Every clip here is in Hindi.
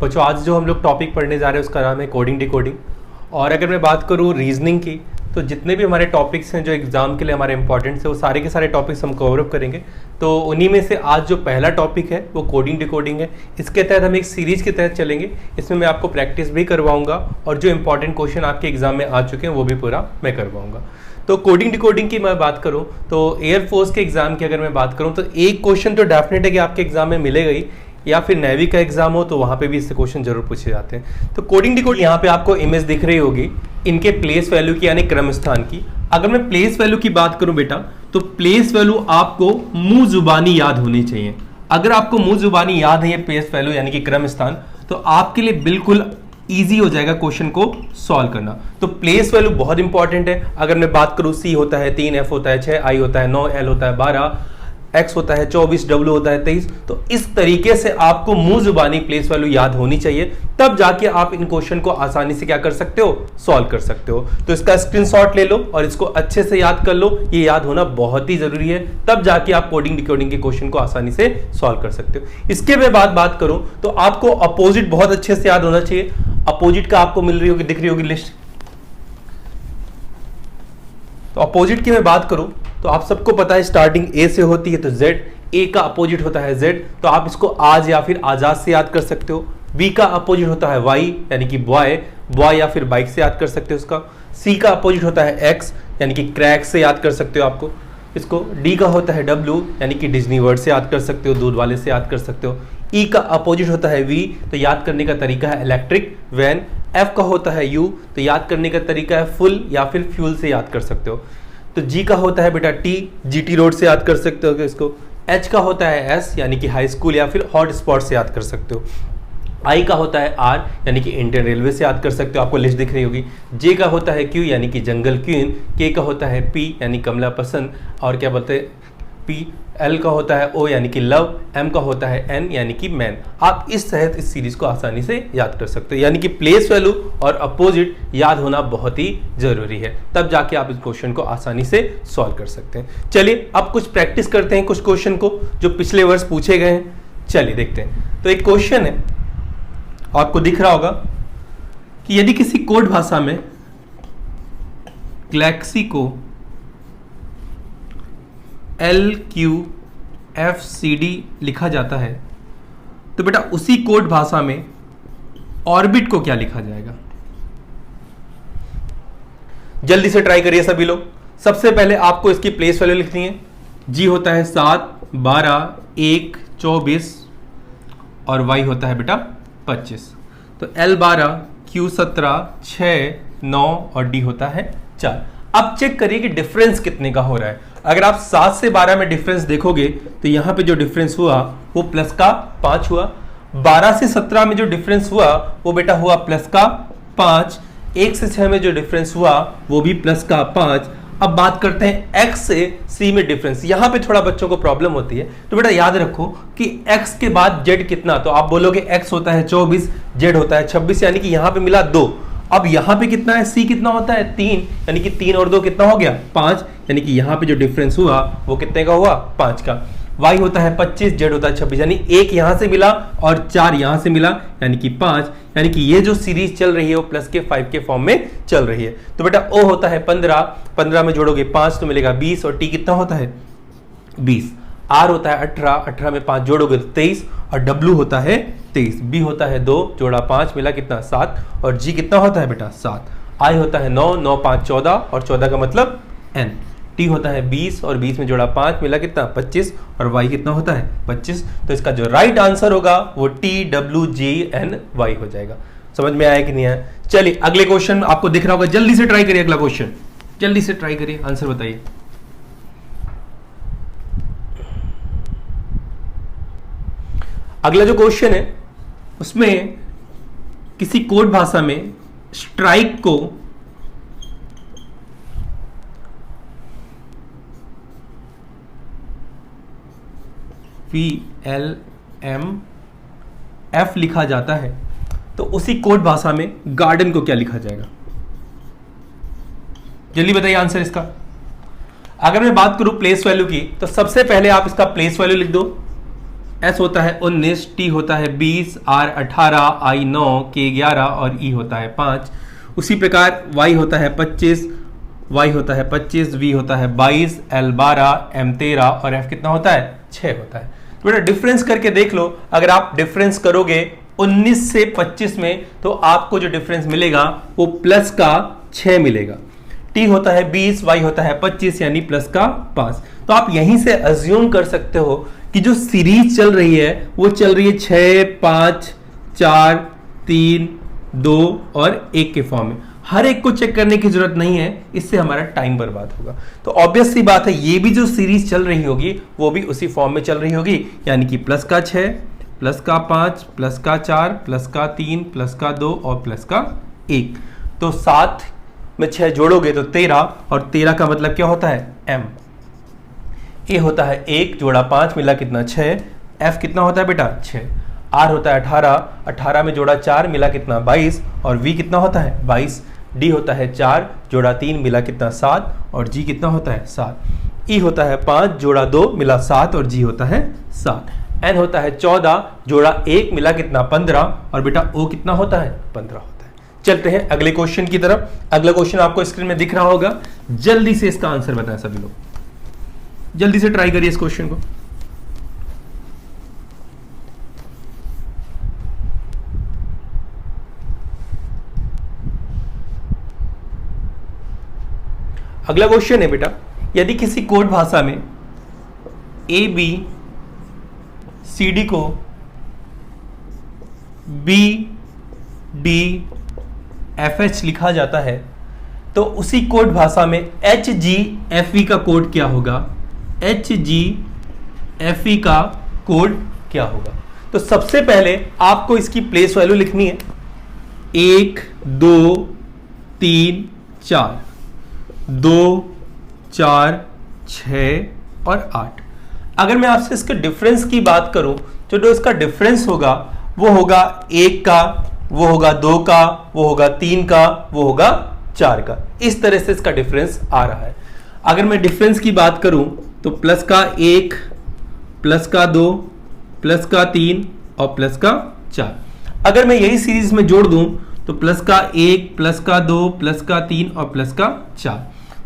बच्चों आज जो हम लोग टॉपिक पढ़ने जा रहे हैं उसका नाम है कोडिंग डिकोडिंग। और अगर मैं बात करूँ रीजनिंग की, तो जितने भी हमारे टॉपिक्स हैं जो एग्जाम के लिए हमारे इंपॉर्टेंट्स है वो सारे के सारे टॉपिक्स हम कवर अप करेंगे। तो उन्हीं में से आज जो पहला टॉपिक है वो कोडिंग डिकोडिंग है। इसके तहत हम एक सीरीज के तहत चलेंगे। इसमें मैं आपको प्रैक्टिस भी करवाऊंगा और जो इंपॉर्टेंट क्वेश्चन आपके एग्जाम में आ चुके हैं वो भी पूरा मैं करवाऊंगा। तो कोडिंग डिकोडिंग की मैं बात करूं तो एयरफोर्स के एग्जाम की अगर मैं बात करूं तो एक क्वेश्चन तो डेफिनेट है कि आपके एग्जाम में मिलेगा ही, या फिर नेवी का एग्जाम हो तो वहां पे भी इससे क्वेश्चन जरूर पूछे जाते हैं। तो कोडिंग डिकोडिंग यहाँ पे आपको इमेज दिख रही होगी इनके प्लेस वैल्यू की यानी क्रम स्थान की। अगर मैं प्लेस वैल्यू की बात करूं बेटा तो प्लेस वैल्यू आपको मुंह जुबानी याद होनी चाहिए। अगर आपको मुंह जुबानी याद है ये प्लेस वैल्यू यानी कि क्रम स्थान, तो आपके लिए बिल्कुल इजी हो जाएगा क्वेश्चन को सॉल्व करना। तो प्लेस वैल्यू बहुत इंपॉर्टेंट है। अगर मैं बात करूं C होता है 3, F होता है 6, I होता है 9, L होता है 12, X होता है 24, W होता है 23। तो इस तरीके से आपको मुंह जुबानी प्लेस वैल्यू याद होनी चाहिए, तब जाके आप इन क्वेश्चन को आसानी से क्या कर सकते हो, सॉल्व कर सकते हो। तो इसका स्क्रीनशॉट ले लो और इसको अच्छे से याद कर लो। ये याद होना बहुत ही जरूरी है, तब जाके आप कोडिंग डिकोडिंग के क्वेश्चन को आसानी से सॉल्व कर सकते हो। इसके मैं बात करूं तो आपको अपोजिट बहुत अच्छे से याद होना चाहिए। अपोजिट का आपको मिल रही होगी, दिख रही होगी लिस्ट। तो अपोजिट की मैं बात करूं तो आप सबको पता है स्टार्टिंग A से होती है, तो Z, A का अपोजिट होता है Z, तो आप इसको आज या फिर आजाद से याद कर सकते हो। B का अपोजिट होता है Y यानी कि बॉय या फिर बाइक से याद कर सकते हो इसका। C का अपोजिट होता है X यानी कि क्रैक से याद कर सकते हो आपको इसको। D का होता है W यानी कि डिज्नी वर्ड से याद कर सकते हो, दूध वाले से याद कर सकते हो। E का अपोजिट होता है V, तो याद करने का तरीका है इलेक्ट्रिक वैन। F का होता है U, तो याद करने का तरीका है फुल या फिर फ्यूल से याद कर सकते हो। तो G का होता है बेटा T, GT रोड से याद कर सकते हो इसको। H का होता है S यानी कि हाई स्कूल या फिर हॉट स्पॉट से याद कर सकते हो। I का होता है R यानी कि इंडियन रेलवे से याद कर सकते हो, आपको लिस्ट दिख रही होगी। J का होता है Q यानी कि जंगल क्वीन। K का होता है P यानी कमला पसंद, और क्या बोलते हैं P। L का होता है O यानी कि लव। M का होता है N यानी कि मैन। आप इस तहत इस सीरीज को आसानी से याद कर सकते हो, यानी कि प्लेस वैल्यू और अपोजिट याद होना बहुत ही जरूरी है, तब जाके आप इस क्वेश्चन को आसानी से सॉल्व कर सकते हैं। चलिए अब कुछ प्रैक्टिस करते हैं कुछ क्वेश्चन को जो पिछले वर्ष पूछे गए हैं। चलिए देखते हैं। तो एक क्वेश्चन है, आपको दिख रहा होगा कि यदि किसी कोड भाषा में गैलेक्सी को LQFCD लिखा जाता है, तो बेटा उसी कोड भाषा में ऑर्बिट को क्या लिखा जाएगा? जल्दी से ट्राई करिए सभी लोग। सबसे पहले आपको इसकी प्लेस वैल्यू लिखनी है। G होता है 7, 12, 1, 24 और Y होता है बेटा 25। तो L12, Q17, 6, 9 और D होता है 4। अब चेक करिए कि डिफरेंस कितने का हो रहा है। अगर आप 7 से 12 में डिफरेंस देखोगे तो यहां पे जो डिफरेंस हुआ वो प्लस का 5 हुआ। 12 से 17 में जो डिफरेंस हुआ वो बेटा हुआ प्लस का 5। 1 से 6 में जो डिफरेंस हुआ वो भी प्लस का 5। अब बात करते हैं X से C में डिफरेंस। यहां पे थोड़ा बच्चों को प्रॉब्लम होती है, तो बेटा याद रखो कि X के बाद Z कितना, तो आप बोलोगे X होता है 24, Z होता है 26, यानी कि यहां पे मिला 2। अब यहां पे कितना है, C कितना होता है 3, यानी कि 3 और 2 कितना हो गया 5, यानी कि यहां पे जो डिफरेंस हुआ वो कितने का हुआ 5 का। Y होता है 25, Z होता है 26, यानी 1 यहां से मिला और 4 यहां से मिला, यानी कि 5। यानी कि ये जो सीरीज चल रही है वो प्लस के 5 के फॉर्म में चल रही है। तो बेटा O होता है 15, 15 में जोड़ोगे 5 तो मिलेगा 20, और T कितना होता है 20। R होता है 18, 18 में 5 जोड़ोगे तो 23, और W होता है 23। B होता है 2 जोड़ा 5 मिला कितना 7, और G कितना होता है बेटा 7। I होता है 9, 9, 5, 14 और 14 का मतलब N। T होता है 20 और 20 में जोड़ा 5 मिला कितना 25, और Y कितना होता है 25। तो इसका जो राइट आंसर होगा वो TWGNY हो जाएगा। समझ में आया कि नहीं आया? चलिए अगले क्वेश्चन आपको दिख रहा होगा, जल्दी से ट्राई करिए। अगला क्वेश्चन जल्दी से ट्राई करिए, आंसर बताइए। अगला जो क्वेश्चन है उसमें किसी कोड भाषा में स्ट्राइक को VLMF लिखा जाता है, तो उसी कोड भाषा में गार्डन को क्या लिखा जाएगा? जल्दी बताइए आंसर इसका। अगर मैं बात करूं प्लेस वैल्यू की, तो सबसे पहले आप इसका प्लेस वैल्यू लिख दो। S होता है 19, T होता है 20, R 18, I 9, K 11 और E होता है 5। उसी प्रकार Y होता है 25, Y होता है 25, V होता है 22, L 12, M 13 और F कितना होता है 6 होता है। तो बेटा डिफरेंस करके देख लो, अगर आप डिफरेंस करोगे 19 से 25 में तो आपको जो डिफरेंस मिलेगा वो प्लस का 6 मिलेगा। T होता है 20, Y होता है 25 यानी प्लस का 5। तो आप यहीं से अज्यूम कर सकते हो कि जो सीरीज चल रही है वो चल रही है 6, 5, 4, 3, 2 और 1 के फॉर्म में। हर एक को चेक करने की जरूरत नहीं है, इससे हमारा टाइम बर्बाद होगा। तो ऑब्वियस सी बात है ये भी जो सीरीज चल रही होगी वो भी उसी फॉर्म में चल रही होगी, यानी कि प्लस का 6, प्लस का 5, प्लस का 4, प्लस का 3, प्लस का 2 और प्लस का 1। तो 7 में 6 जोड़ोगे तो 13, और 13 का मतलब क्या होता है M। A होता है 1 जोड़ा 5 मिला कितना 6, F कितना होता है बेटा 6, R होता है 18, 18 में जोड़ा 4 मिला कितना 22 और V कितना होता है 22, D होता है 4 जोड़ा 3 मिला कितना 7 और G कितना होता है 7, E होता है 5 जोड़ा 2 मिला 7 और G होता है 7, N होता है 14 जोड़ा 1 मिला कितना 15 और बेटा O कितना होता है 15 होता है। चलते हैं अगले क्वेश्चन की तरफ। अगला क्वेश्चन आपको स्क्रीन में दिख रहा होगा, जल्दी से इसका आंसर बताएं सभी लोग, जल्दी से ट्राई करिए इस क्वेश्चन को। अगला क्वेश्चन है बेटा, यदि किसी कोड भाषा में ए बी सी डी को बी डी एफ एच लिखा जाता है तो उसी कोड भाषा में एच जी एफ ई का कोड क्या होगा, एच जी एफ ई का कोड क्या होगा। तो सबसे पहले आपको इसकी प्लेस वैल्यू लिखनी है, 1, 2, 3, 4, 2, 4, 6 और 8। अगर मैं आपसे इसके डिफरेंस की बात करूं तो जो इसका डिफरेंस होगा वो होगा 1 का, वो होगा 2 का, वो होगा 3 का, वो होगा 4 का। इस तरह से इसका डिफरेंस आ रहा है। अगर मैं डिफरेंस की बात करूं तो प्लस का 1, प्लस का 2, प्लस का 3 और प्लस का 4। अगर मैं यही सीरीज में जोड़ दूं तो प्लस का 1, प्लस का 2, प्लस का 3 और प्लस का 4।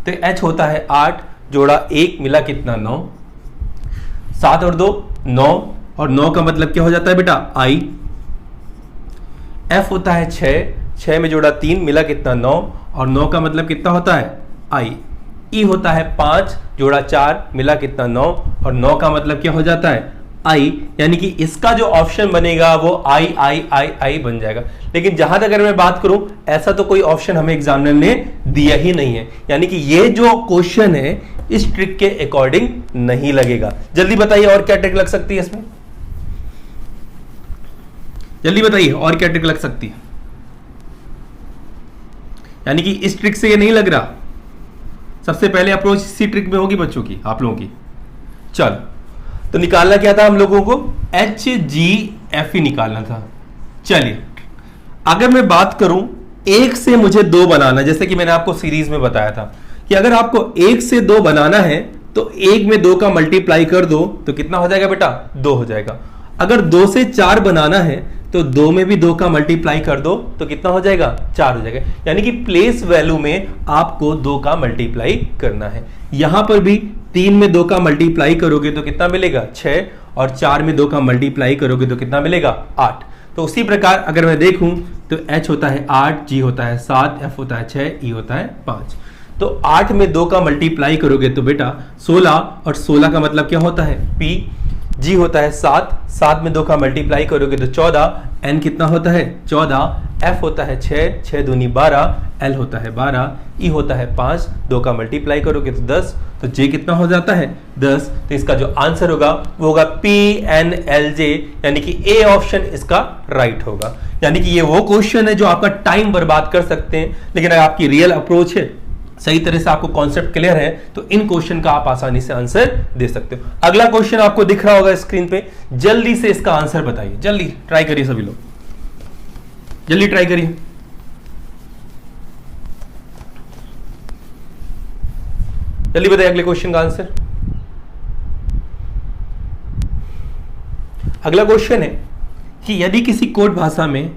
तो h होता है 8 जोड़ा 1 मिला कितना 9, 7 और 2 9 और 9 का मतलब क्या हो जाता है बेटा I। f होता है 6, 6 में जोड़ा 3 मिला कितना 9 और 9 का मतलब कितना होता है I। E होता है 5 जोड़ा 4 मिला कितना 9 और 9 का मतलब क्या हो जाता है I, यानी कि इसका जो ऑप्शन बनेगा वो I बन जाएगा। लेकिन जहां तक अगर मैं बात करूं, ऐसा तो कोई ऑप्शन हमें एग्जामिनर ने दिया ही नहीं है, यानी कि ये जो क्वेश्चन है इस ट्रिक के अकॉर्डिंग नहीं लगेगा। जल्दी बताइए और क्या ट्रिक लग सकती है इसमें, जल्दी बताइए और क्या ट्रिक लग सकती है। यानी कि इस ट्रिक से ये नहीं लग रहा, सबसे पहले अप्रोच इसी ट्रिक में होगी बच्चों की, आप लोगों की। चलो तो निकालना क्या था हम लोगों को, एच जी एफ ई निकालना था। चलिए अगर मैं बात करूं 1 से मुझे 2 बनाना, जैसे कि मैंने आपको सीरीज में बताया था कि अगर आपको 1 से 2 बनाना है तो 1 में 2 का मल्टीप्लाई कर दो तो कितना हो जाएगा बेटा 2 हो जाएगा। अगर 2 से 4 बनाना है तो 2 में भी 2 का मल्टीप्लाई कर दो तो कितना हो जाएगा 4 हो जाएगा। यानी कि प्लेस वैल्यू में आपको 2 का मल्टीप्लाई करना है। यहां पर भी 3 में 2 का मल्टीप्लाई करोगे तो कितना मिलेगा 6 और 4 में 2 का मल्टीप्लाई करोगे तो कितना मिलेगा 8। तो उसी प्रकार अगर मैं देखूं तो h होता है 8, g होता है 7, f होता है 6, e होता है 5। तो 8 में 2 का मल्टीप्लाई करोगे तो बेटा 16 और 16 का मतलब क्या होता है p, g होता है 7, 7 में 2 का मल्टीप्लाई करोगे तो 14, n कितना होता है 14, f होता है 6, 6 दूनी 12, l होता है 12, e होता है 5, 2 का मल्टीप्लाई करोगे तो 10, तो j कितना हो जाता है 10। तो इसका जो आंसर होगा वो होगा PNLJ, यानी कि ए ऑप्शन इसका राइट होगा। यानी कि ये वो क्वेश्चन है जो आपका टाइम बर्बाद कर सकते हैं, लेकिन अगर आपकी रियल अप्रोच है, सही तरह से आपको कॉन्सेप्ट क्लियर है, तो इन क्वेश्चन का आप आसानी से आंसर दे सकते हो। अगला क्वेश्चन आपको दिख रहा होगा स्क्रीन पे, जल्दी से इसका आंसर बताइए, जल्दी ट्राई करिए सभी लोग, जल्दी ट्राई करिए। जल्दी बताइए अगले क्वेश्चन का आंसर। अगला क्वेश्चन है कि यदि किसी कोड भाषा में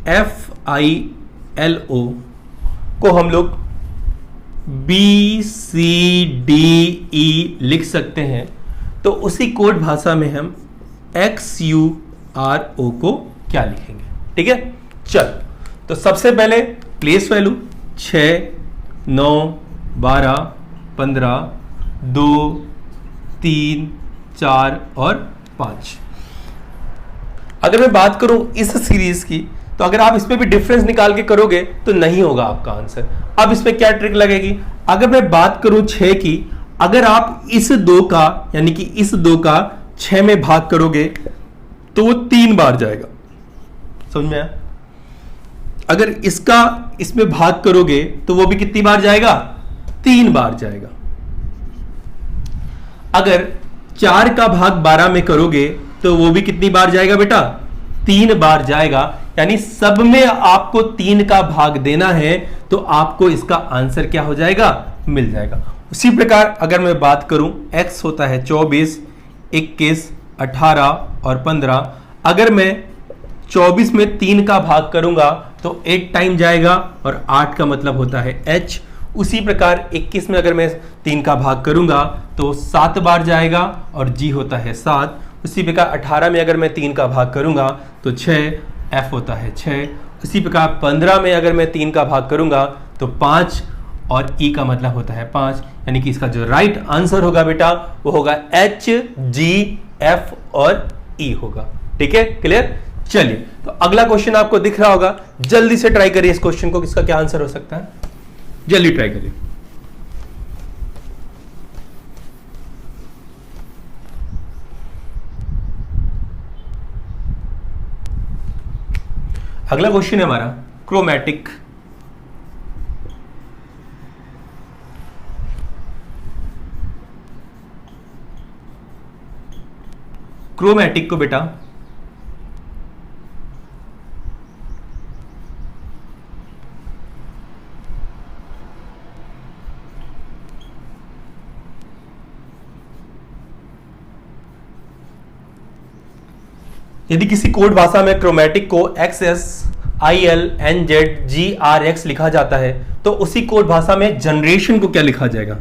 FILO को हम लोग BCDE लिख सकते हैं, तो उसी कोड भाषा में हम XURO को क्या लिखेंगे? ठीक है, चल तो सबसे पहले प्लेस वैल्यू 6, 9, 12, 15, 2, 3, 4 और 5। अगर मैं बात करूं इस सीरीज की, तो अगर आप इसमें भी डिफरेंस निकाल के करोगे तो नहीं होगा आपका आंसर। अब इसमें क्या ट्रिक लगेगी? अगर मैं बात करूं 6 की, अगर आप इस 2 का यानी कि इस 2 का 6 में भाग करोगे तो वो 3 बार जाएगा। समझ में आया? अगर इसका इसमें भाग करोगे तो वो भी कितनी बार जाएगा? 3 बार जाएगा। अगर 4 का भाग 12 में करोगे तो वो भी कितनी बार जाएगा बेटा? 3 बार जाएगा। यानी सब में आपको 3 का भाग देना है तो आपको इसका आंसर क्या हो जाएगा? मिल जाएगा। उसी प्रकार अगर मैं बात करूं x होता है 24, 21, 18 और 15। अगर मैं 24 में 3 का भाग करूंगा तो 8 टाइम जाएगा और 8 का मतलब होता है h। उसी प्रकार 21 में अगर मैं 3 का भाग करूंगा तो 7 बार जाएगा और g होता है 7। उसी प्रकार 18 में अगर मैं 3 का भाग करूंगा तो 6, f होता है 6। उसी प्रकार 15 में अगर मैं 3 का भाग करूंगा तो 5 और e का मतलब होता है 5। यानी कि इसका जो राइट आंसर होगा बेटा वो होगा h, g, f और e होगा। ठीक है, क्लियर? चलिए, तो अगला क्वेश्चन आपको दिख रहा होगा, जल्दी से ट्राई करिए इस क्वेश्चन को, किसका क्या आंसर हो सकता है। जल्दी ट्राई करिए। अगला क्वेश्चन है हमारा क्रोमैटिक। क्रोमैटिक को बेटा यदि किसी कोड भाषा में क्रोमैटिक को XSILNZGRX लिखा जाता है तो उसी कोड भाषा में जनरेशन को क्या लिखा जाएगा?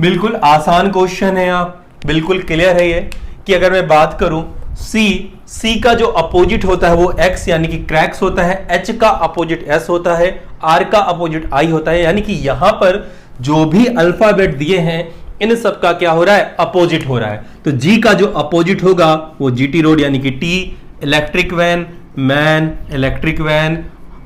बिल्कुल आसान क्वेश्चन है, आप बिल्कुल क्लियर है ये कि अगर मैं बात करूं C का जो अपोजिट होता है वो X यानी कि क्रैक्स होता है, H का अपोजिट S होता है, R का अपोजिट I होता है। यानी कि यहां पर जो भी अल्फाबेट दिए हैं इन सब का क्या हो रहा है? अपोजिट हो रहा है। तो G का जो अपोजिट होगा वो GT रोड यानी कि T, electric van, man, electric van,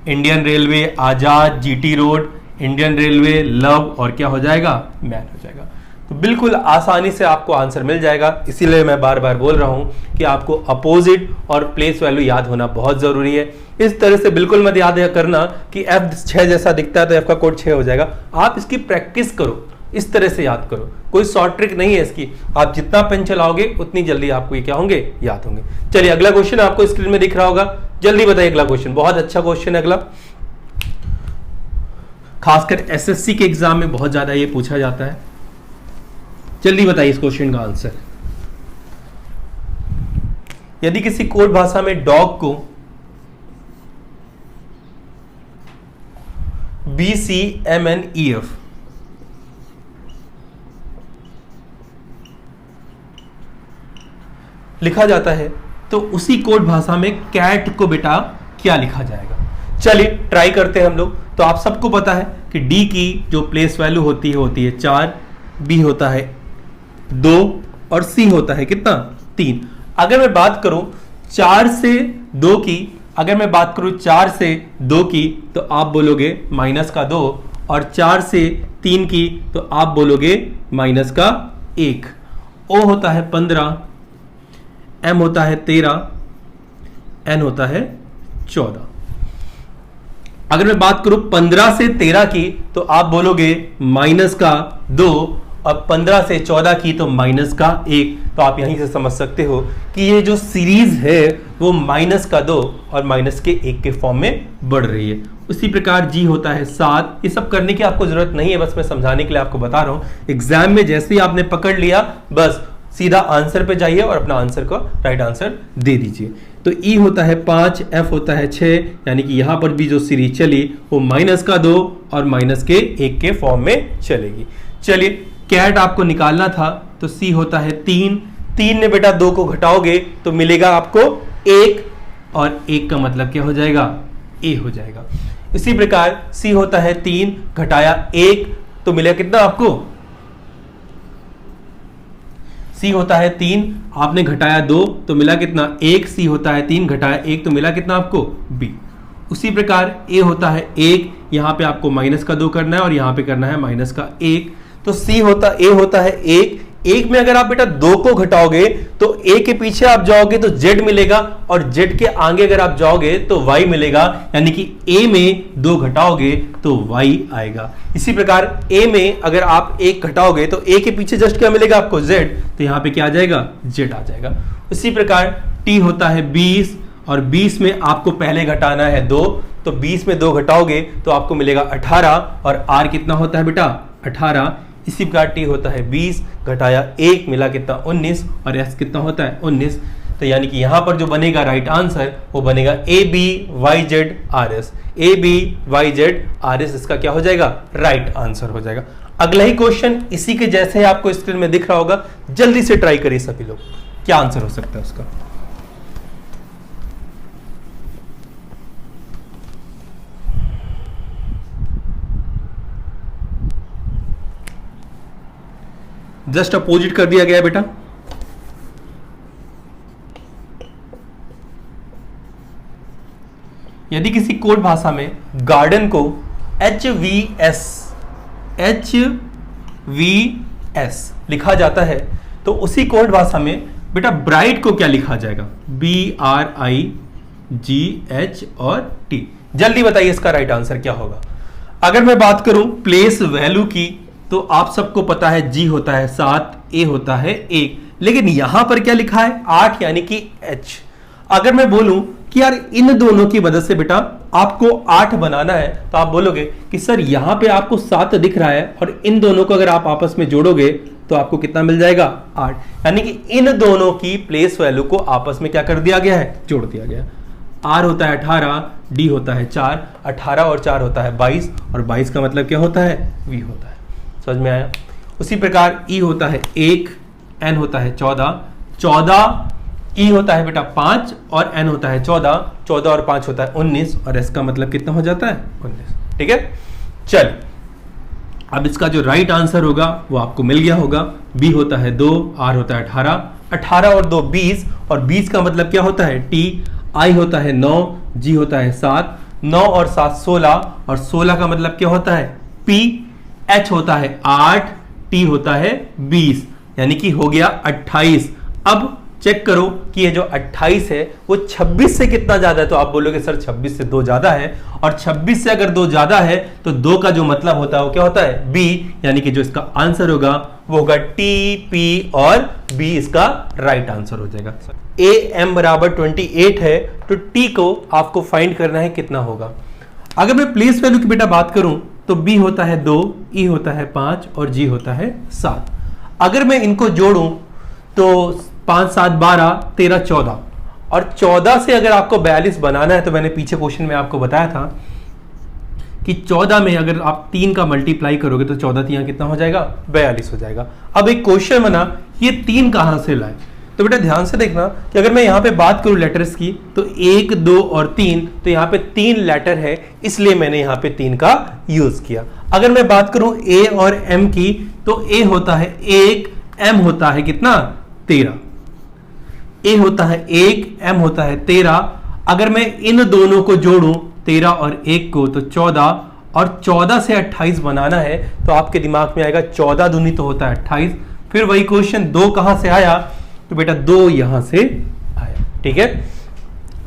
Indian railway, Azad, GT road, Indian railway, love और क्या हो जाएगा? मैन हो जाएगा। तो बिल्कुल आसानी से आपको आंसर मिल जाएगा। इसीलिए मैं बार बार बोल रहा हूं कि आपको अपोजिट और प्लेस वैल्यू याद होना बहुत जरूरी है। इस तरह से बिल्कुल मत याद करना कि F6 जैसा दिखता है तो F का कोड 6 हो जाएगा। आप इसकी प्रैक्टिस करो, इस तरह से याद करो। कोई शॉर्ट ट्रिक नहीं है इसकी। आप जितना पेन चलाओगे उतनी जल्दी आपको ये क्या होंगे? याद होंगे। चलिए, अगला क्वेश्चन आपको स्क्रीन में दिख रहा होगा, जल्दी बताइए अगला क्वेश्चन। बहुत अच्छा क्वेश्चन है अगला, खासकर SSC के एग्जाम में बहुत ज्यादा ये पूछा जाता है। जल्दी बताइए इस क्वेश्चन का आंसर। यदि किसी कोड भाषा में डॉग को BCMNEF लिखा जाता है तो उसी कोड भाषा में कैट को बेटा क्या लिखा जाएगा? चलिए ट्राई करते हैं हम लोग। तो आप सबको पता है कि D की जो प्लेस वैल्यू होती है 4, B होता है 2 और C होता है कितना? 3। अगर मैं बात करूं 4 से 2 की, अगर मैं बात करूं 4 से 2 की तो आप बोलोगे माइनस का 2, और 4 से 3 की तो आप बोलोगे माइनस का 1। O होता है 15, M होता है 13, N होता है 14। अगर मैं बात करूं 15 से 13 की तो आप बोलोगे माइनस का 2, और 15 से 14 की तो माइनस का 1। तो आप यहीं से समझ सकते हो कि ये जो सीरीज है वो माइनस का 2 और माइनस के 1 के फॉर्म में बढ़ रही है। उसी प्रकार जी होता है 7। ये सब करने की आपको जरूरत नहीं है, बस मैं समझाने के लिए आपको बता रहा हूं। एग्जाम में जैसे ही आपने पकड़ लिया बस सीधा आंसर पे जाइए और अपना आंसर को राइट आंसर दे दीजिए। तो ई होता है 5, एफ होता है 6, यानी कि यहां पर भी जो सीरीज चली वो माइनस का 2 और माइनस के 1 के फॉर्म में चलेगी। चलिए कैट आपको निकालना था, तो सी होता है 3। 3 में बेटा 2 को घटाओगे तो मिलेगा आपको 1, और 1 का मतलब क्या हो जाएगा, ए हो जाएगा। इसी प्रकार सी होता है 3 घटाया 1 तो मिलेगा कितना आपको, सी होता है 3, आपने घटाया 2 तो मिला कितना 1। सी होता है 3 घटाया 1 तो मिला कितना आपको बी। उसी प्रकार ए होता है 1, यहां पे आपको माइनस का 2 करना है और यहां पे करना है माइनस का 1। तो सी होता ए होता है 1। 1 में अगर आप बेटा 2 को घटाओगे तो ए के पीछे आप जाओगे तो जेड मिलेगा, और जेड के आगे अगर आप जाओगे तो वाई मिलेगा, यानी कि ए में 2 घटाओगे तो वाई आएगा। इसी प्रकार ए में अगर आप 1 घटाओगे तो ए के पीछे जस्ट क्या मिलेगा आपको, जेड, तो यहां पे क्या आ जाएगा, जेड आ जाएगा। उसी प्रकार टी होता है 20, और 20 में आपको पहले घटाना है 2, तो 20 में 2 घटाओगे तो आपको मिलेगा 18, और आर कितना होता है बेटा 18। इसी प्रकार टी होता है 20 घटाया 1 मिला कितना 19, और एस कितना होता है 19। तो यानी कि यहां पर जो बनेगा राइट आंसर वो बनेगा A B Y Z R S. A B Y Z R S इसका क्या हो जाएगा, राइट आंसर हो जाएगा। अगला ही क्वेश्चन इसी के जैसे आपको स्क्रीन में दिख रहा होगा, जल्दी से ट्राई करिए सभी लोग, क्या आंसर हो सकता है उसका। जस्ट अपोजिट कर दिया गया है बेटा। यदि किसी कोड भाषा में गार्डन को HVS लिखा जाता है तो उसी कोड भाषा में बेटा ब्राइट को क्या लिखा जाएगा, BRIGH और T। जल्दी बताइए इसका राइट आंसर क्या होगा। अगर मैं बात करूं प्लेस वैल्यू की तो आप सबको पता है G होता है 7, A होता है 1, लेकिन यहां पर क्या लिखा है 8 यानी कि H। अगर मैं बोलूं कि यार इन दोनों की मदद से बेटा आपको 8 बनाना है तो आप बोलोगे कि सर यहां पे आपको 7 दिख रहा है और इन दोनों को अगर आप आपस में जोड़ोगे तो आपको कितना मिल जाएगा 8, यानी कि इन दोनों की प्लेस वैल्यू को आपस में क्या कर दिया गया है, जोड़ दिया गया। R होता है 18, D होता है 4, 18 और 4 होता है 22, और 22 का मतलब क्या होता है, V होता है। समझ में आया। उसी प्रकार E होता है 1, N होता है 14, 14 E होता है बेटा 5 और N होता है 14, 14 और 5 होता है 19, और S का मतलब कितना हो जाता है 19। ठीक है, चल अब इसका जो राइट आंसर होगा वो आपको मिल गया होगा। B होता है 2, R होता है 18, 18 और 2 20, और 20 का मतलब क्या होता है T। I होता है 9, G होता है 7, 9 और 7 16, और 16 का मतलब क्या होता है P। H होता है 8, T होता है 20, यानी कि हो गया 28। अब चेक करो कि ये जो 28 है वो 26 से कितना ज्यादा है, तो आप बोलोगे सर 26 से 2 ज्यादा है, और 26 से अगर 2 ज्यादा है तो 2 का जो मतलब होता है वो क्या होता है B, यानी कि जो इसका आंसर होगा वो होगा T, P और B इसका राइट आंसर हो जाएगा। AM बराबर 28 है तो T को आपको फाइंड करना है कितना होगा। अगर मैं प्लेस वैल्यू की बेटा बात करूं तो B होता है 2, E होता है 5 और G होता है 7। अगर मैं इनको जोड़ूं तो 5 7 12 13 14, और 14 से अगर आपको 42 बनाना है तो मैंने पीछे क्वेश्चन में आपको बताया था कि 14 में अगर आप 3 का मल्टीप्लाई करोगे तो 14 3 कितना हो जाएगा 42 हो जाएगा। अब एक क्वेश्चन बना ये 3 कहां से लाए, तो बेटा ध्यान से देखना कि अगर मैं यहां पे बात करूं लेटर्स की तो 1 2 और 3, तो यहां पे 3 लेटर है इसलिए मैंने यहां पे 3 का यूज किया। अगर मैं बात करूं A और M की तो A होता है 1, M होता है कितना 13, A होता है 1, M होता है 13। अगर मैं इन दोनों को जोड़ूं 13 और 1 को तो 14, और 14 से 28 बनाना है तो आपके दिमाग में आएगा 14 दूनी तो होता है 28। फिर वही क्वेश्चन 2 कहां से आया, तो बेटा 2 यहां से आया। ठीक है,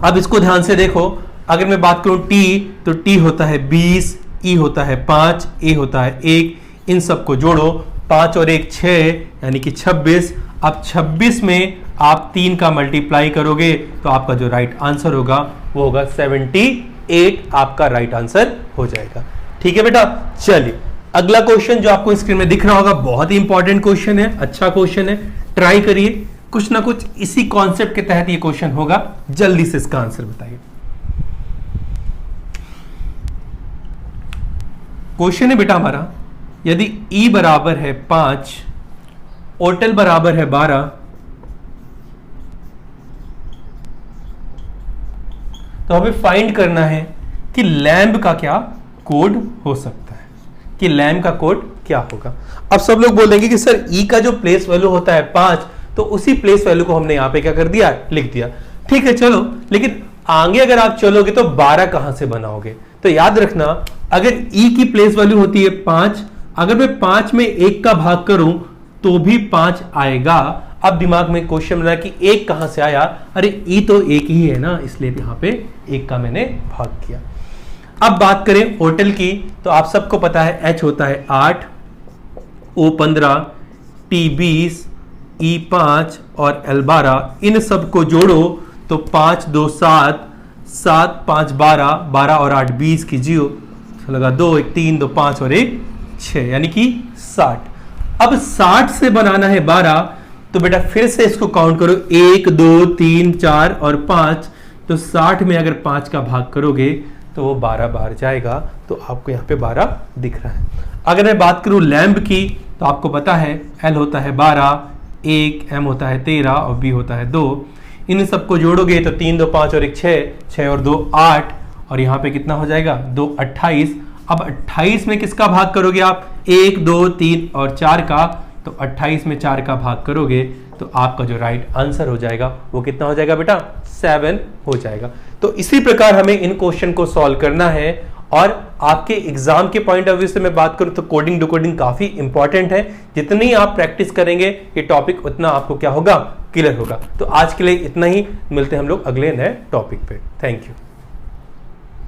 अब इसको ध्यान से देखो। अगर मैं बात करूं T तो T होता है 20, E होता है 5, A होता है 1, इन सबको जोड़ो 5 और 1 6 यानी कि 26। अब 26 में आप 3 का मल्टीप्लाई करोगे तो आपका जो राइट आंसर होगा वो होगा 78, आपका राइट आंसर हो जाएगा। ठीक है बेटा, चलिए अगला क्वेश्चन जो आपको स्क्रीन में दिख रहा होगा, बहुत ही इंपॉर्टेंट क्वेश्चन है, अच्छा क्वेश्चन है, ट्राई करिए, कुछ ना कुछ इसी कॉन्सेप्ट के तहत ये क्वेश्चन होगा, जल्दी से इसका आंसर बताइए। क्वेश्चन है बेटा हमारा, यदि E बराबर है 5, ओटल बराबर है 12, तो हमें फाइंड करना है कि लैम्ब का क्या कोड हो सकता है, कि लैम्ब का कोड क्या होगा। अब सब लोग बोल देंगे कि सर E का जो प्लेस वैल्यू होता है 5, तो उसी प्लेस वैल्यू को हमने यहां पे क्या कर दिया, लिख दिया। ठीक है चलो, लेकिन आगे अगर आप चलोगे तो 12 कहां से बनाओगे। तो याद रखना, अगर E की प्लेस वैल्यू होती है 5, अगर मैं 5 में 1 का भाग करूं तो भी 5 आएगा। अब दिमाग में क्वेश्चन बना कि 1 कहां से आया, अरे E तो 1 ही है ना, इसलिए यहां पे 1 का मैंने भाग किया। अब बात करें ओटल की, तो आप सबको पता है H होता है 8, O 15, T 20, E 5 और L 12। इन सबको जोड़ो तो 5 2 7, 7 5 12, 12 और 8 20 कीजिए, लगा 2 1 3 2 5 और 1 6, यानी कि 60। अब 60 से बनाना है 12, तो बेटा फिर से इसको काउंट करो, 1 2 3 4 और 5, तो 60 में अगर 5 का भाग करोगे तो वो 12 बाहर जाएगा, तो आपको यहाँ पे 12 दिख रहा है। अगर मैं बात करूं लैम्ब की, तो आपको पता है L होता है 12, 1, M होता है 13 और B होता है 2। इन सबको जोड़ोगे तो 3 2 5 और 1 6, 6 और 2 8, और यहाँ पे कितना हो जाएगा 2 28। अब 28 में किसका भाग करोगे आप, 1 2 3 और 4 का, तो 28 में 4 का भाग करोगे तो आपका जो राइट आंसर हो जाएगा वो कितना हो जाएगा बेटा, 7 हो जाएगा। तो इसी प्रकार हमें इन क्वेश्चन को सॉल्व करना है। और आपके एग्जाम के पॉइंट ऑफ व्यू से मैं बात करूं तो कोडिंग डिकोडिंग काफी इंपॉर्टेंट है, जितनी आप प्रैक्टिस करेंगे ये टॉपिक उतना आपको क्या होगा, क्लियर होगा। तो आज के लिए इतना ही, मिलते हैं हम लोग अगले नए टॉपिक पे। Thank you.